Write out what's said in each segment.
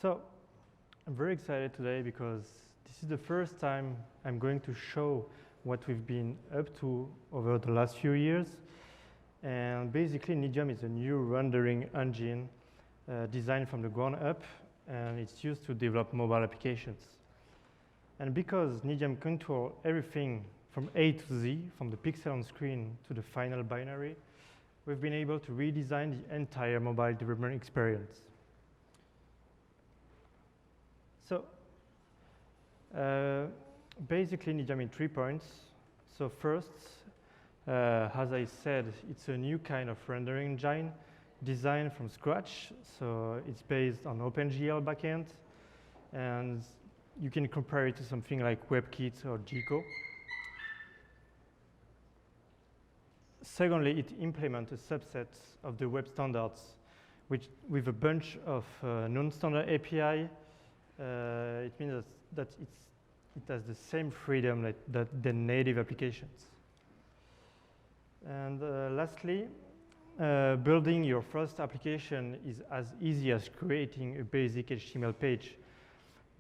So I'm very excited today because this is the first time I'm going to show what we've been up to over the last few years. And basically, Nidium is a new rendering engine designed from the ground up, and it's used to develop mobile applications. And because Nidium controls everything from A to Z, from the pixel on screen to the final binary, we've been able to redesign the entire mobile development experience. So basically, Nidium in 3 points. So first, as I said, it's a new kind of rendering engine designed from scratch. So it's based on OpenGL backend, and you can compare it to something like WebKit or Gecko. Secondly, it implements a subset of the web standards, with a bunch of non-standard API. It means that it has the same freedom that the native applications. And lastly, building your first application is as easy as creating a basic HTML page,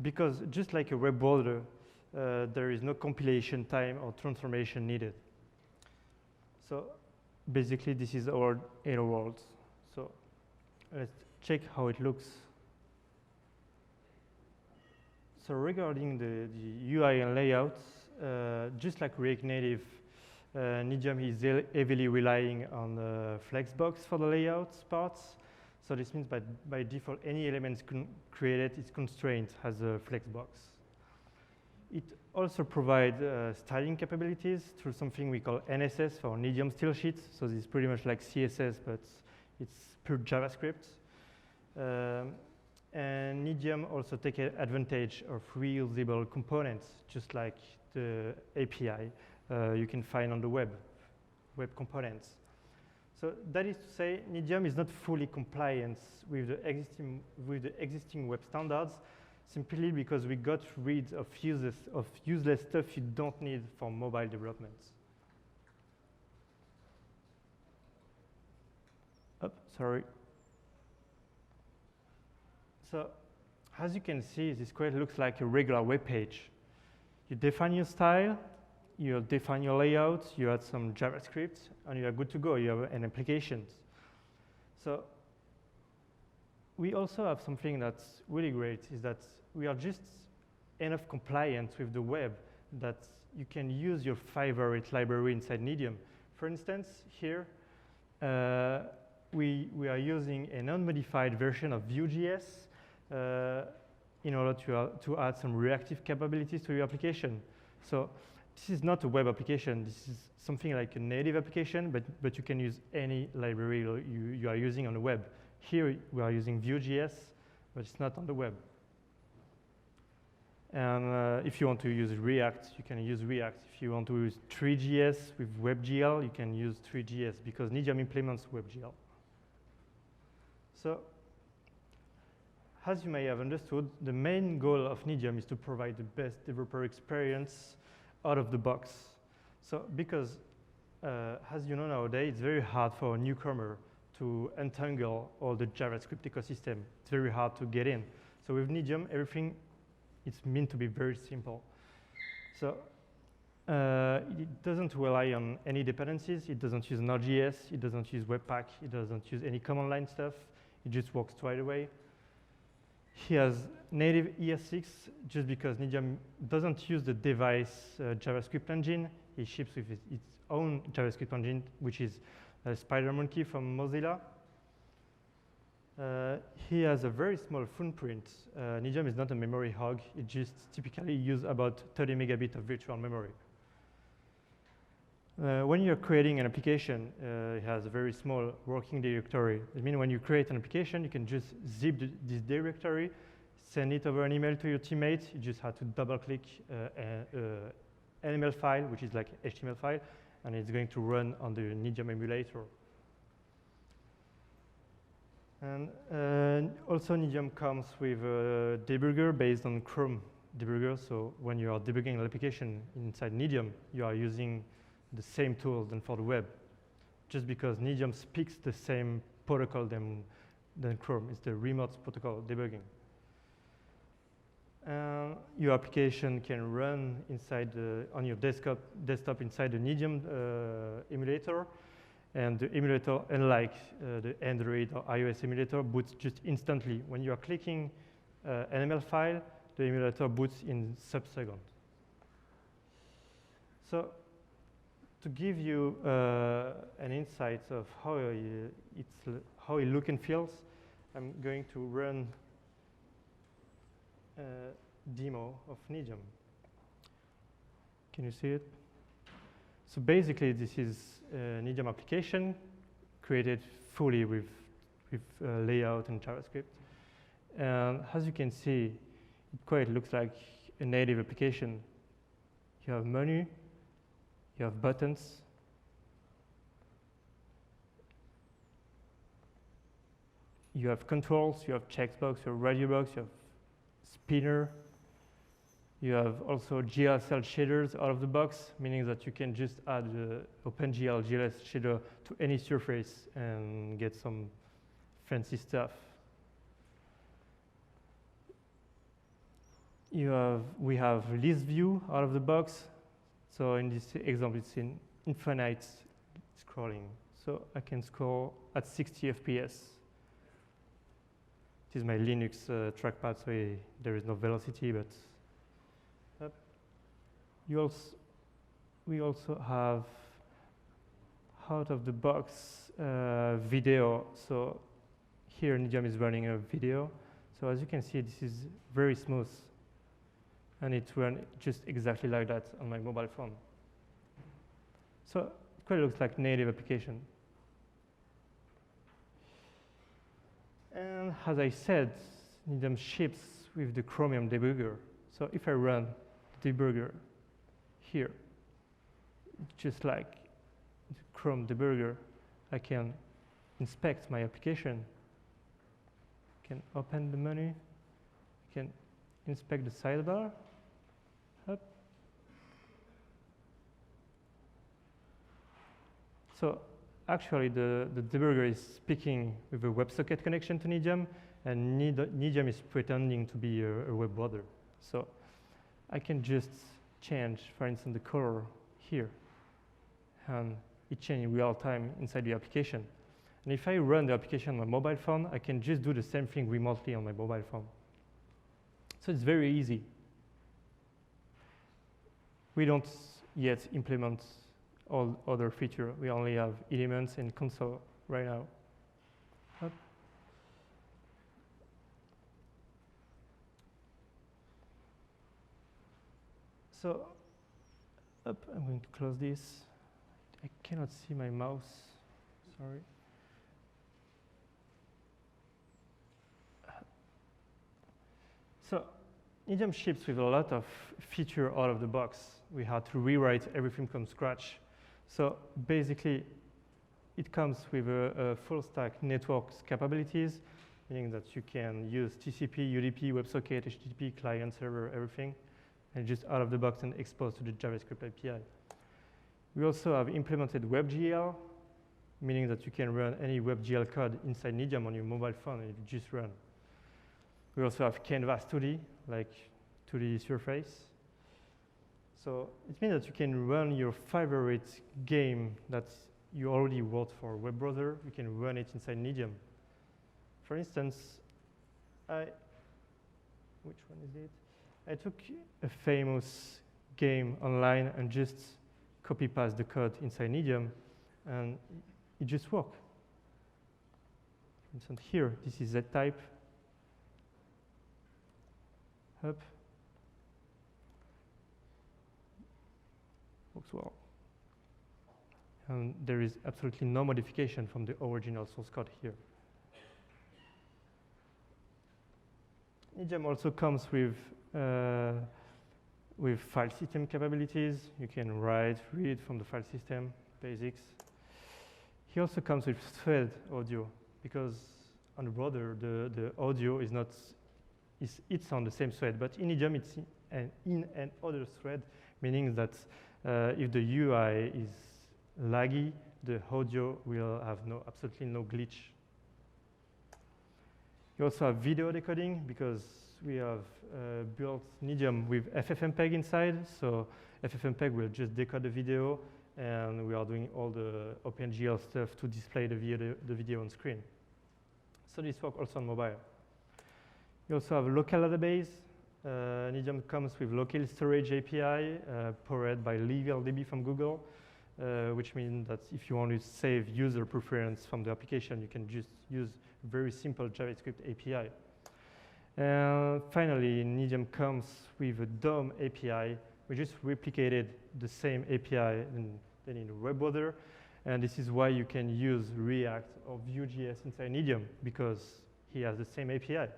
because just like a web browser, there is no compilation time or transformation needed. So basically, this is our hello world. So let's check how it looks. So regarding the UI and layouts, just like React Native, Nidium is heavily relying on Flexbox for the layouts parts. So this means by default, any elements created is constrained as a Flexbox. It also provides styling capabilities through something we call NSS for Nidium style sheets. So this is pretty much like CSS, but it's pure JavaScript. And Nidium also takes advantage of reusable components, just like the API you can find on the web components. So that is to say, Nidium is not fully compliant with the existing web standards, simply because we got rid of useless stuff you don't need for mobile development. Oh, sorry. So as you can see, this code looks like a regular web page. You define your style, you define your layout, you add some JavaScript, and you are good to go. You have an application. So we also have something that's really great, is that we are just enough compliant with the web that you can use your favorite library inside Nidium. For instance, here, we are using an unmodified version of Vue.js in order to add some reactive capabilities to your application. So this is not a web application. This is something like a native application, but you can use any library you are using on the web. Here, we are using Vue.js, but it's not on the web. And if you want to use React, you can use React. If you want to use 3.js with WebGL, you can use 3.js, because Nidium implements WebGL. So as you may have understood, the main goal of Nidium is to provide the best developer experience out of the box. So because, as you know nowadays, it's very hard for a newcomer to untangle all the JavaScript ecosystem. It's very hard to get in. So with Nidium, everything is meant to be very simple. So it doesn't rely on any dependencies. It doesn't use Node.js. It doesn't use Webpack. It doesn't use any command line stuff. It just works right away. He has native ES6 just because Nidium doesn't use the device JavaScript engine. He ships with its own JavaScript engine, which is SpiderMonkey from Mozilla. He has a very small footprint. Nidium is not a memory hog. It just typically uses about 30 megabits of virtual memory. When you're creating an application, it has a very small working directory. I mean, when you create an application, you can just zip this directory, send it over an email to your teammates. You just have to double-click an ML file, which is like HTML file, and it's going to run on the Nidium emulator. And also, Nidium comes with a debugger based on Chrome debugger. So when you are debugging an application inside Nidium, you are using the same tools than for the web, just because Nidium speaks the same protocol than Chrome. It's the remote protocol debugging. Your application can run inside on your desktop inside the Nidium emulator, and the emulator, unlike the Android or iOS emulator, boots just instantly. When you are clicking an ML file, the emulator boots in sub-second. So to give you an insight of how it looks and feels, I'm going to run a demo of Nidium. Can you see it? So basically, this is a Nidium application created fully with layout and JavaScript. And as you can see, it quite looks like a native application. You have menu, you have buttons, you have controls, you have checkbox, you have radio box, you have spinner. You have also GLSL shaders out of the box, meaning that you can just add OpenGL GLS shader to any surface and get some fancy stuff. We have list view out of the box. So in this example, it's in infinite scrolling. So I can scroll at 60 FPS. This is my Linux trackpad, so there is no velocity, but we also have out-of-the-box video. So here Nidium is running a video. So as you can see, this is very smooth. And it runs just exactly like that on my mobile phone. So it quite looks like native application. And as I said, Nidium ships with the Chromium debugger. So if I run the debugger here, just like the Chrome debugger, I can inspect my application. I can open the menu. I can inspect the sidebar. Up. So actually, the debugger is speaking with a WebSocket connection to Nidium, and Nidium is pretending to be a web browser. So I can just change, for instance, the color here, and it changes in real time inside the application. And if I run the application on my mobile phone, I can just do the same thing remotely on my mobile phone. So it's very easy. We don't yet implement all other features. We only have elements and console right now. Up. So, I'm going to close this. I cannot see my mouse, sorry. So, Nidium ships with a lot of feature out of the box. We had to rewrite everything from scratch. So basically, it comes with a full stack networks capabilities, meaning that you can use TCP, UDP, WebSocket, HTTP, client, server, everything, and just out of the box and exposed to the JavaScript API. We also have implemented WebGL, meaning that you can run any WebGL code inside Nidium on your mobile phone and you just run. We also have Canvas 2D, like 2D surface. So it means that you can run your favorite game that you already wrote for a web browser. You can run it inside Nidium. For instance, which one is it? I took a famous game online and just copy-paste the code inside Nidium, and it just worked. For instance, here, this is Z-type. Up. Works well. And there is absolutely no modification from the original source code here. Nidium also comes with file system capabilities. You can write, read from the file system, basics. He also comes with thread audio, because on the browser, the audio is not, it's on the same thread, but in Nidium it's in another thread, meaning that if the UI is laggy, the audio will have absolutely no glitch. You also have video decoding, because we have built Nidium with FFmpeg inside. So FFmpeg will just decode the video, and we are doing all the OpenGL stuff to display the video on screen. So this works also on mobile. You also have a local database. Nidium comes with local storage API powered by LevelDB from Google, which means that if you want to save user preference from the application, you can just use very simple JavaScript API. Finally, Nidium comes with a DOM API. We just replicated the same API then in a web browser, and this is why you can use React or Vue.js inside Nidium, because he has the same API.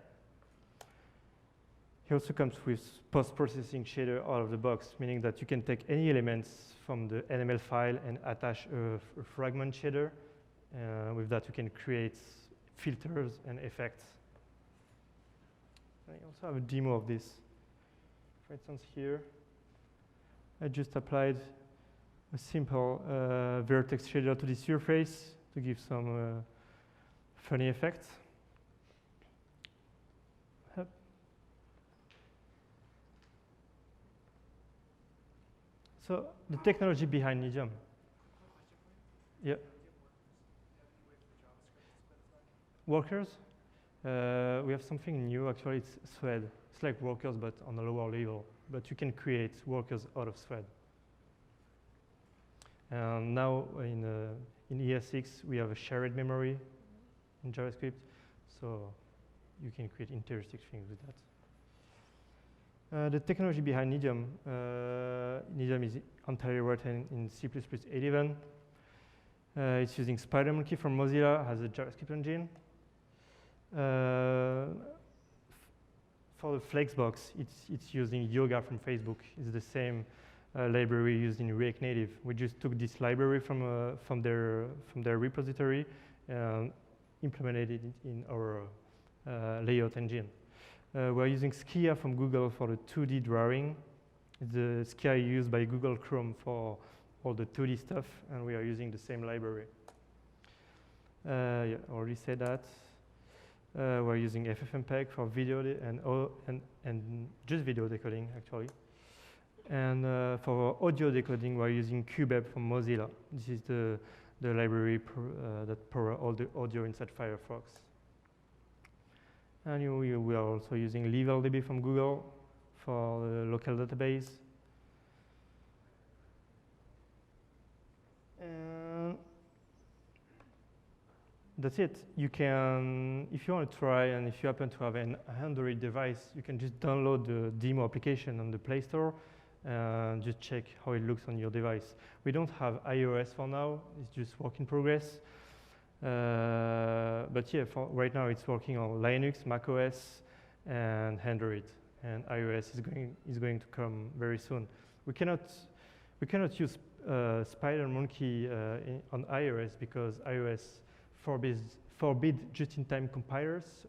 He also comes with post-processing shader out of the box, meaning that you can take any elements from the NML file and attach a fragment shader. With that, you can create filters and effects. I also have a demo of this. For instance, here, I just applied a simple vertex shader to the surface to give some funny effects. So the technology behind Nidium. Yeah. Workers? We have something new. Actually, it's Thread. It's like workers, but on a lower level. But you can create workers out of Thread. And now in ES6, we have a shared memory in JavaScript. So you can create interesting things with that. The technology behind Nidium. Nidium is entirely written in C++11. It's using SpiderMonkey from Mozilla as a JavaScript engine. For the Flexbox, it's using Yoga from Facebook. It's the same library used in React Native. We just took this library from their repository and implemented it in our layout engine. We're using Skia from Google for the 2D drawing. It's the Skia used by Google Chrome for all the 2D stuff, and we are using the same library. Yeah, I already said that. We're using FFmpeg for video and just video decoding, actually. And for audio decoding, we're using Cubeb from Mozilla. This is the library that powers all the audio inside Firefox. And we are also using LevelDB from Google for the local database. And that's it. You can, if you want to try, and if you happen to have an Android device, you can just download the demo application on the Play Store and just check how it looks on your device. We don't have iOS for now. It's just work in progress. But yeah, for right now it's working on Linux, macOS, and Android. And iOS is going to come very soon. We cannot use SpiderMonkey on iOS because iOS forbids just-in-time compilers,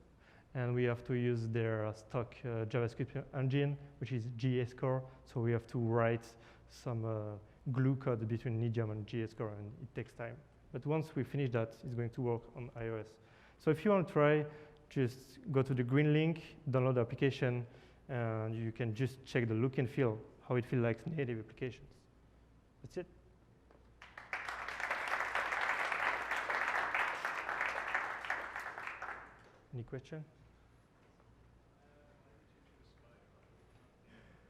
and we have to use their stock JavaScript engine, which is JS Core. So we have to write some glue code between Nidium and JS Core, and it takes time. But once we finish that, it's going to work on iOS. So if you want to try, just go to the green link, download the application, and you can just check the look and feel, how it feels like native applications. That's it. Any question?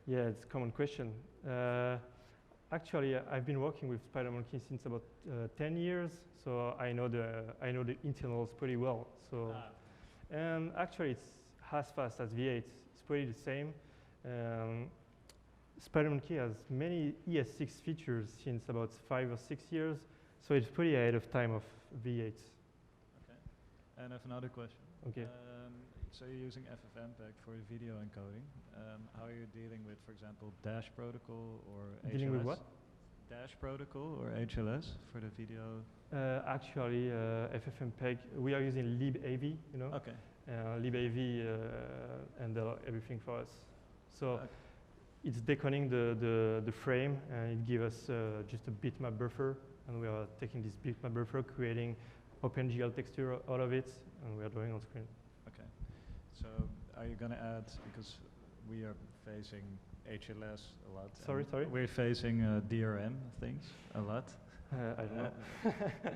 Yeah, it's a common question. Actually, I've been working with SpiderMonkey since about 10 years, so I know the internals pretty well. So, and actually, it's as fast as V8. It's pretty the same. SpiderMonkey has many ES6 features since about 5 or 6 years, so it's pretty ahead of time of V8. Okay. And I have another question. Okay. So you're using FFmpeg for video encoding. How are you dealing with, for example, Dash protocol or HLS? Dealing with what? Dash protocol or HLS for the video? Actually, FFmpeg, we are using libav, you know? Okay. libav handle everything for us. So it's decoding the frame, and it gives us just a bitmap buffer, and we are taking this bitmap buffer, creating OpenGL texture out of it, and we are drawing on screen. Okay. So are are you gonna add, because we are facing HLS a lot. Sorry. We're facing DRM things a lot. I don't know.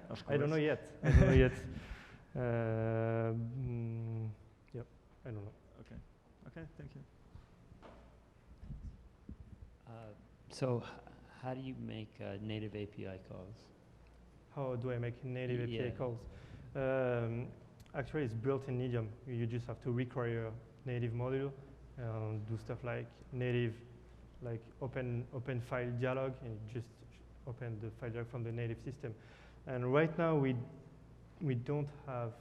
Of I don't know course. yet. I don't know yet. Yep. I don't know. Okay, thank you. So how do you make native API calls? How do I make native API Yeah. calls? Actually, it's built in Nidium. You just have to require a native module and do stuff like native, like open file dialog, and just open the file dialog from the native system. And right now, we don't have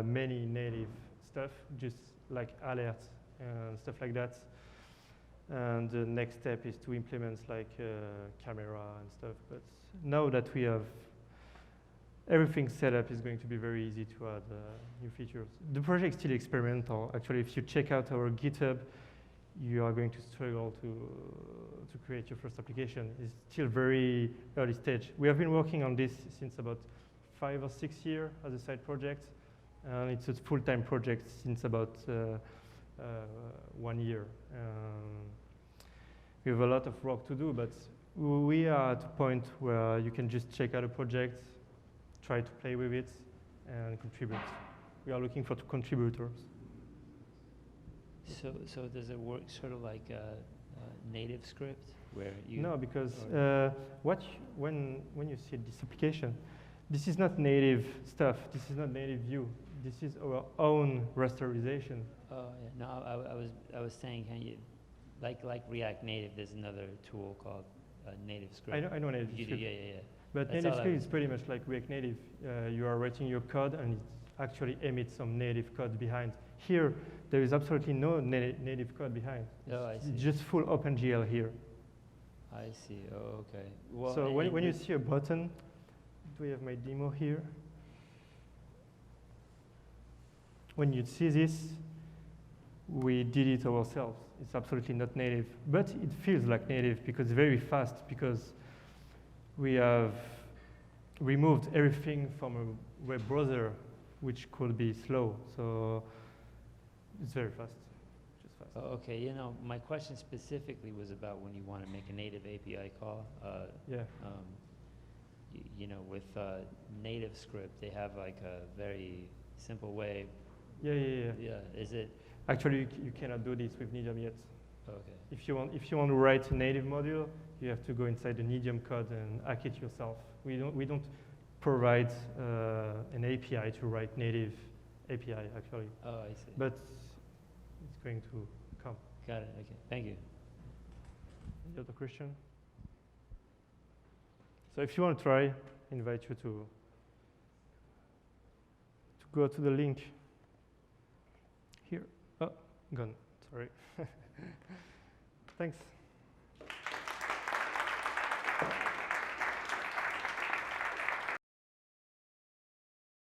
many native stuff, just like alerts and stuff like that. And the next step is to implement like camera and stuff. But now that we have everything set up, is going to be very easy to add new features. The project is still experimental. Actually, if you check out our GitHub, you are going to struggle to create your first application. It's still very early stage. We have been working on this since about 5 or 6 years as a side project, and it's a full-time project since about 1 year. We have a lot of work to do, but we are at a point where you can just check out a project, try to play with it, and contribute. We are looking for contributors. So does it work sort of like a native script where you? No, because when you see this application, this is not native stuff. This is not native Vue. This is our own rasterization. Oh yeah. No, I was saying, can you, like React Native, there's another tool called Native Script. I know native You do, script. yeah. But That's native all I script was- is pretty much like React Native. You are writing your code, and it actually emits some native code behind. Here, there is absolutely no native code behind. Oh, I see. It's just full OpenGL here. I see. Oh, okay. Well, So and when you the- see a button, do we have my demo here? When you see this, we did it ourselves. It's absolutely not native, but it feels like native because it's very fast, because we have removed everything from a web browser, which could be slow. So it's very fast, just fast. Oh, okay. You know, my question specifically was about when you want to make a native API call. Yeah. You know, with native script, they have like a very simple way. Yeah. Yeah. Is it? Actually, you cannot do this with Nidium yet. Okay. If you want to write a native module, you have to go inside the Nidium code and hack it yourself. We don't provide an API to write native API actually, Oh, I see. but it's going to come. Got it. Okay. Thank you. Any other question? So if you want to try, I invite you to go to the link here. Oh, gone. Sorry. Thanks.